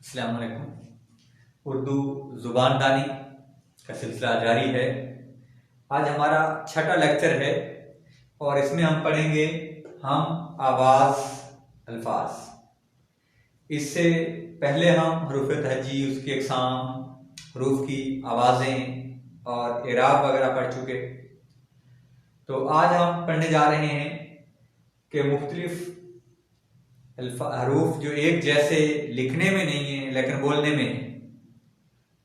अस्सलाम वालेकुम। उर्दू ज़ुबान दानी का सिलसिला जारी है। आज हमारा छठा लेक्चर है और इसमें हम पढ़ेंगे हम आवाज़ अल्फाज। इससे पहले हम हरूफ तहज्जी, उसकी अक़साम, हरूफ की आवाज़ें और इराब वगैरह पढ़ चुके। तो आज हम पढ़ने जा रहे हैं कि मुख्तलिफ हरूफ जो एक जैसे लिखने में नहीं है लेकिन बोलने में है,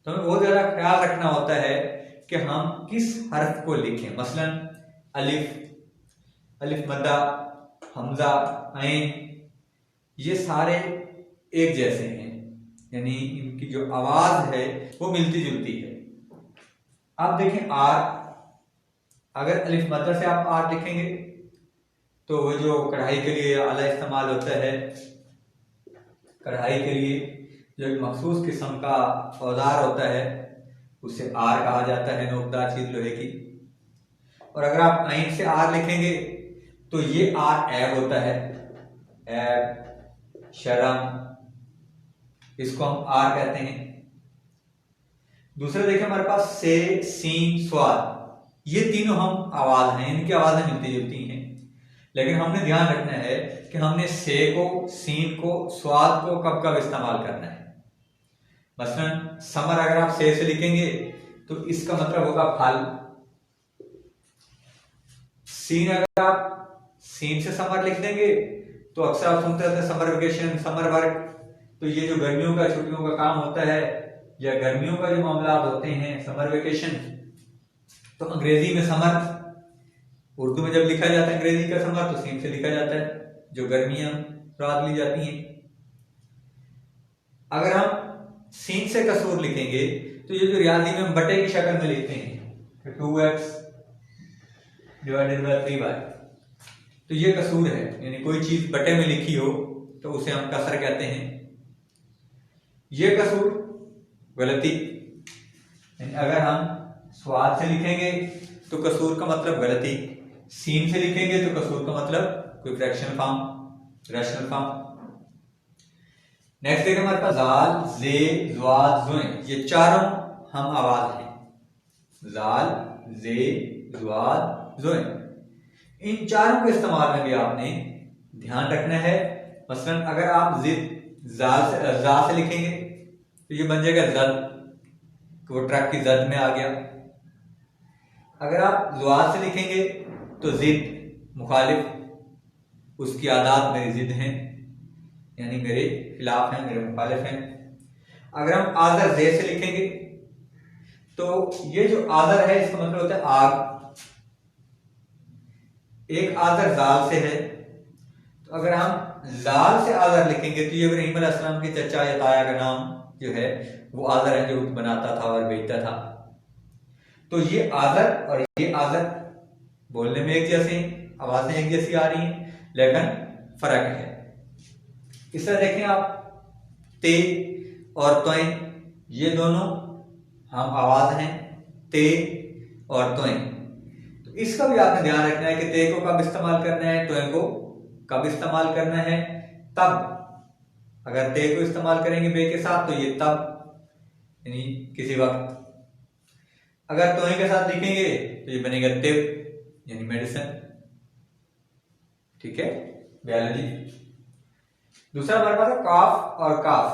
तो हमें बहुत ज़्यादा ख्याल रखना होता है कि हम किस हर्फ को लिखें। मसलन अलिफ, अलिफ मद्दा, हमजा, ऐन, ये सारे एक जैसे हैं, यानी इनकी जो आवाज़ है वो मिलती जुलती है। अब देखें आर, अगर अलिफ मद्दा से आप आर लिखेंगे तो वो जो कढ़ाई के लिए आला इस्तेमाल होता है, कढ़ाई के लिए जो एक मखसूस किस्म का औजार होता है उसे आर कहा जाता है, नोकदार चीज लोहे की। और अगर आप ऐन से आर लिखेंगे तो ये आर ऐब होता है, ऐब, शर्म, इसको हम आर कहते हैं। दूसरा देखिए हमारे पास से, सीन, स्वाद, ये तीनों हम आवाज हैं, इनकी आवाजें मिलती जुलती हैं, लेकिन हमने ध्यान रखना है कि हमने से को, सीन को, स्वाद को कब कब इस्तेमाल करना है। मसलन समर अगर आप से लिखेंगे तो इसका मतलब होगा फल। सीन अगर आप सीन से समर लिख देंगे तो अक्सर आप सुनते रहते हैं समर वेकेशन, समर वर्क, तो ये जो गर्मियों का छुट्टियों का काम होता है या गर्मियों का जो मामला होते हैं, समर वेकेशन, तो अंग्रेजी में समर, उर्दू में जब लिखा जाता है अंग्रेजी का समर तो सीन से लिखा जाता है, जो गर्मियां रात ली जाती हैं। अगर हम सीन से कसूर लिखेंगे तो ये जो रियाजी में हम बटे की शक्ल में लिखते हैं 2x डिवाइडेड बाय 3y, तो ये कसूर है, यानी कोई चीज बटे में लिखी हो तो उसे हम कसर कहते हैं। ये कसूर गलती, अगर हम स्वाद से लिखेंगे तो कसूर का मतलब गलती, सीन से लिखेंगे तो कसूर का मतलब कोई fractional form, rational form. Next देखिए हमारे पास जाल, जे, ज़्वाद, ज़ुइन, ये चारों हम आवाज हैं। जाल, जे, ज़्वाद, ज़ुइन, इन चारों के इस्तेमाल में भी आपने ध्यान रखना है। मसलन अगर आप जाल से जा से लिखेंगे तो ये बन जाएगा जद, वो ट्रक की जद में आ गया। अगर आप ज़्वाद से लिखेंगे तो जिद, मुखालिफ, उसकी आदात मेरी जिद हैं, यानी मेरे खिलाफ हैं, मेरे मुखालिफ हैं। अगर हम आदर जे से लिखेंगे तो ये जो आदर है इसका मतलब होता है आग। एक आदर जाल से है, तो अगर हम जाल से आदर लिखेंगे तो ये इब्राहीम अलैहिस्सलाम के चचा या ताया का नाम जो है वो आदर है, जो बनाता था और बेचता था। तो ये आदर और ये आदर बोलने में एक जैसे, आवाजें एक जैसी आ रही हैं लेकिन फर्क है। इस तरह देखें आप ते और तोएं, ये दोनों हम आवाज हैं, ते और तोएं। तो इसका भी आपने ध्यान रखना है कि ते को कब इस्तेमाल करना है, तोएं को कब इस्तेमाल करना है। तब अगर ते को इस्तेमाल करेंगे बे के साथ तो ये तब, यानी किसी वक्त। अगर तोएं के साथ लिखेंगे तो ये बनेगा तिब, यानी मेडिसिन। ठीक है, बायोलॉजी। दूसरा हमारे पास है काफ और काफ,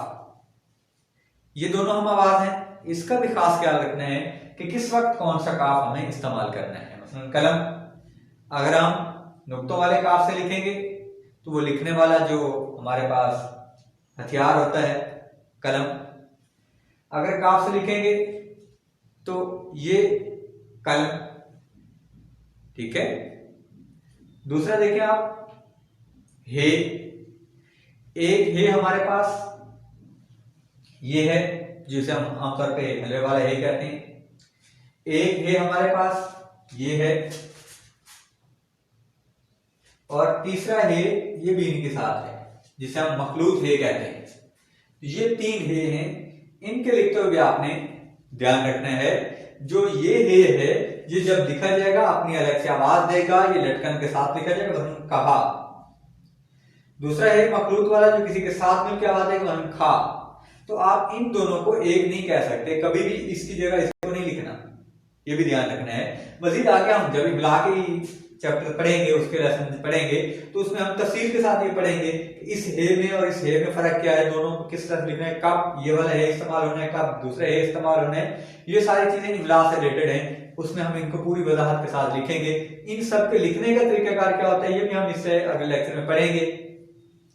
ये दोनों हम आवाज हैं, इसका भी खास ख्याल रखना है कि किस वक्त कौन सा काफ हमें इस्तेमाल करना है। मसलन कलम, अगर हम नुक्तों वाले काफ से लिखेंगे तो वो लिखने वाला जो हमारे पास हथियार होता है कलम। अगर काफ से लिखेंगे तो ये कलम। ठीक है। दूसरा देखिए आप हे, एक हे हमारे पास ये है जिसे हम आमतौर पे हलवे वाला हे कहते हैं। एक हे हमारे पास ये है, और तीसरा हे ये भी इनके साथ है जिसे हम मखलूत हे कहते हैं। ये तीन हे हैं, इनके लिखते हुए भी आपने ध्यान रखना है। जो ये हे है ये जब लिखा जाएगा अपनी अलग से आवाज देगा, ये लटकन के साथ लिखा जाएगा, वजन कहा। दूसरा है मखलूत वाला जो किसी के साथ मिलकर आवाज देगा, वजन खा। तो आप इन दोनों को एक नहीं कह सकते, कभी भी इसकी जगह इसको नहीं लिखना, ये भी ध्यान रखना है। मजीद आगे हम जब मिला के चैप्टर पढ़ेंगे, उसके लेसन पढ़ेंगे, तो उसमें हम तफसील के साथ ये पढ़ेंगे इस हे में और इस हे में फर्क क्या है, दोनों को किस तरह लिखना है, कब ये वाला हे इस्तेमाल होना है, कब दूसरा हे इस्तेमाल होना है, ये सारी चीजें इमला से रिलेटेड हैं, उसमें हम इनको पूरी वजाहत के साथ लिखेंगे। इन सब के लिखने का तरीकाकार क्या होता है, ये भी हम इससे अगले लेक्चर में पढ़ेंगे।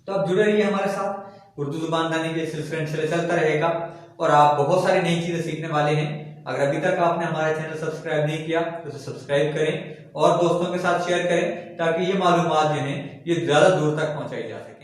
तो आप जुड़े रहिए हमारे साथ, उर्दू जुबान दानी के सिलसिले चलता रहेगा और आप बहुत सारी नई चीजें सीखने वाले हैं। अगर अभी तक आपने हमारा चैनल सब्सक्राइब नहीं किया तो उसे सब्सक्राइब करें और दोस्तों के साथ शेयर करें, ताकि ये मालूमात जो है ये ज्यादा दूर तक पहुंचाई जा सके।